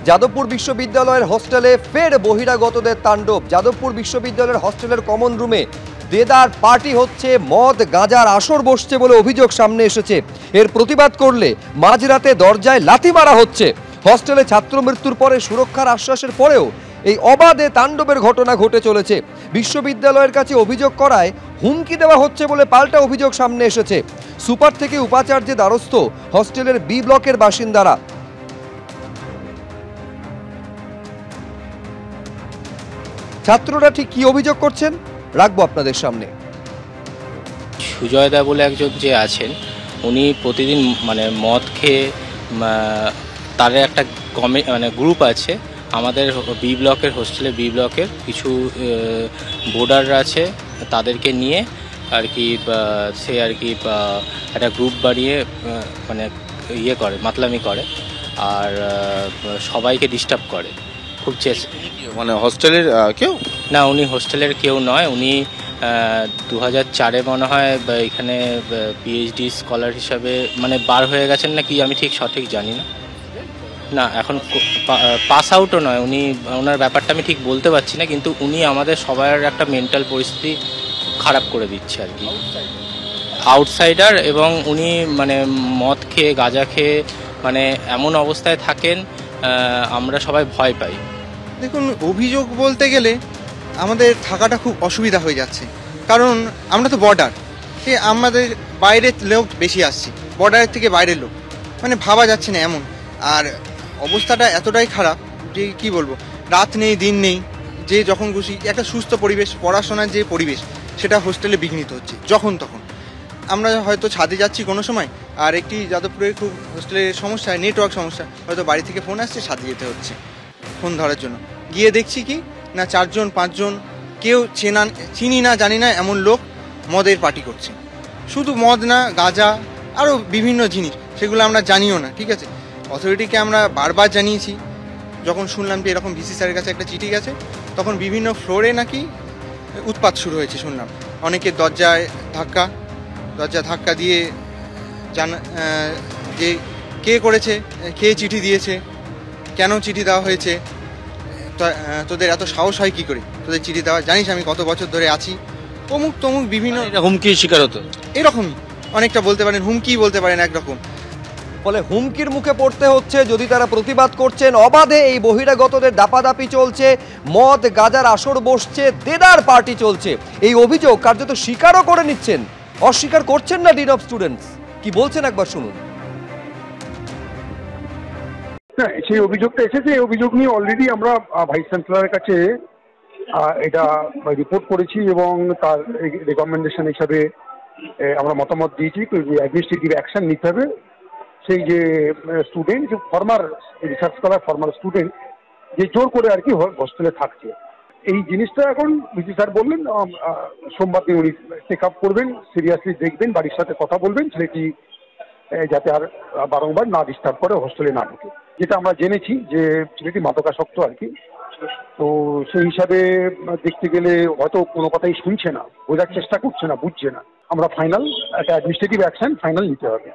যাদবপুর বিশ্ববিদ্যালয়ের হোস্টেলে ফের বহিরাগতদের তাণ্ডব। যাদবপুর বিশ্ববিদ্যালয়ের হোস্টেলের কমন রুমে দেদার পার্টি হচ্ছে, মদ গাঁজার আসর বসছে বলে অভিযোগ সামনে এসেছে। এর প্রতিবাদ করলে মাঝরাতে দরজায় লাথি মারা হচ্ছে। হোস্টেলে ছাত্র মৃত্যুর পরে সুরক্ষার আশ্বাসের পরেও এই অবাধে তাণ্ডবের ঘটনা ঘটে চলেছে। বিশ্ববিদ্যালয়ের কাছে অভিযোগ করায় হুমকি দেওয়া হচ্ছে বলে পাল্টা অভিযোগ সামনে এসেছে। সুপার থেকে উপাচার্যের দ্বারস্থ হোস্টেলের বি ব্লকের বাসিন্দারা। ছাত্ররা ঠিক কি অভিযোগ করছেন রাখবো আপনাদের সামনে। সুজয় দা বলে একজন যে আছেন, উনি প্রতিদিন মদ খেয়ে, তার একটা গ্রুপ আছে আমাদের বি ব্লকের হোস্টেলে, বি ব্লকের কিছু বোর্ডাররা আছে, তাদেরকে নিয়ে আর কি সে আর কি একটা গ্রুপ বানিয়ে ইয়ে করে, মাতলামি করে আর সবাইকে ডিস্টার্ব করে খুব হোস্টেলের কেউ না, উনি হোস্টেলের কেউ নয়। উনি 2004-এ মনে হয় এখানে পিএইচডি স্কলার হিসাবে বার হয়ে গেছেন নাকি, আমি ঠিক সঠিক জানি না। না, এখন পাস আউটও নয় উনি, ওনার ব্যাপারটা আমি ঠিক বলতে পারছি না, কিন্তু উনি আমাদের সবার একটা মেন্টাল পরিস্থিতি খারাপ করে দিচ্ছে আর কি, আউটসাইডার। এবং উনি মদ খেয়ে গাঁজা খেয়ে এমন অবস্থায় থাকেন, আমরা সবাই ভয় পাই। দেখুন, অভিযোগ বলতে গেলে আমাদের থাকাটা খুব অসুবিধা হয়ে যাচ্ছে, কারণ আমরা তো বর্ডার, সে আমাদের বাইরের লোক বেশি আসছে, বর্ডারের থেকে বাইরের লোক, ভাবা যাচ্ছে না এমন। আর অবস্থাটা এতটাই খারাপ যে কি বলবো, রাত নেই দিন নেই, যে যখন খুশি একটা সুস্থ পরিবেশ, পড়াশোনার যে পরিবেশ সেটা হোস্টেলে বিঘ্নিত হচ্ছে যখন তখন। আমরা হয়তো ছাদে যাচ্ছি কোনো সময়, আর একটি যাদবপুরে খুব হোস্টেলের সমস্যা, নেটওয়ার্ক সমস্যা, হয়তো বাড়ি থেকে ফোন আসছে, ছাদে যেতে হচ্ছে ফোন ধরার জন্য। গিয়ে দেখছি কি না 4জন 5জন কেউ চিনি না জানি না এমন লোক মদের পার্টি করছে। শুধু মদ না, গাঁজা আরও বিভিন্ন জিনিস, সেগুলো আমরা জানিও না। ঠিক আছে, অথরিটিকে আমরা বারবার জানিয়েছি। যখন শুনলাম যে এরকম ভিসি স্যারের কাছে একটা চিঠি গেছে, তখন বিভিন্ন ফ্লোরে নাকি উৎপাত শুরু হয়েছে শুনলাম। অনেকে দরজা ধাক্কা দিয়ে যে কে করেছে, কে চিঠি দিয়েছে, কেন চিঠি দেওয়া হয়েছে, তোদের এত সাহস হয় কি করে তোদের চিঠি দেওয়া, জানিস আমি কত বছর ধরে আছি, অমুক তমুক বিভিন্ন হুমকির শিকার হতো। এরকমই অনেকটা বলতে পারেন, হুমকি বলতে পারেন একরকম। ফলে হুমকির মুখে পড়তে হচ্ছে যদি তারা প্রতিবাদ করছেন। অবাধে এই বহিরাগতদের দাপাদাপি চলছে, মদ গাঁজার আসর বসছে, দেদার পার্টি চলছে। এই অভিযোগ কার্যত স্বীকারও করে নিচ্ছেন, অস্বীকার করছেন না ডিন অফ স্টুডেন্টস। কি বলছেন একবার শুনুন। সেই অভিযোগটা এসেছে, এই অভিযোগ নিয়ে অলরেডি আমরা ভাইস চ্যান্সেলরের কাছে এটা রিপোর্ট করেছি এবং তার রেকমেন্ডেশন হিসাবে আমরা মতামত দিয়েছি যে অ্যাডমিনিস্ট্রেটিভ অ্যাকশন নিতে হবে। সেই যে স্টুডেন্ট, যে former research scholar, former student যে জোর করে আর কি হোস্টেলে থাকছে, এই জিনিসটা এখন ভিসি স্যার বললেন সোমবার দিন উনি চেক আপ করবেন, সিরিয়াসলি দেখবেন, বাড়ির সাথে কথা বলবেন, ছেলেটি যাতে আর বারংবার না ডিস্টার্ব করে, হোস্টেলে না ঢুকে। যেটা আমরা জেনেছি যে ছেলেটি মাদকাসক্ত আর কি। তো সেই হিসাবে দেখতে গেলে হয়তো কোনো কথাই শুনছে না, বোঝার চেষ্টা করছে না, বুঝছে না। আমরা ফাইনাল একটা অ্যাডমিনিস্ট্রেটিভ অ্যাকশন ফাইনাল নিতে হবে।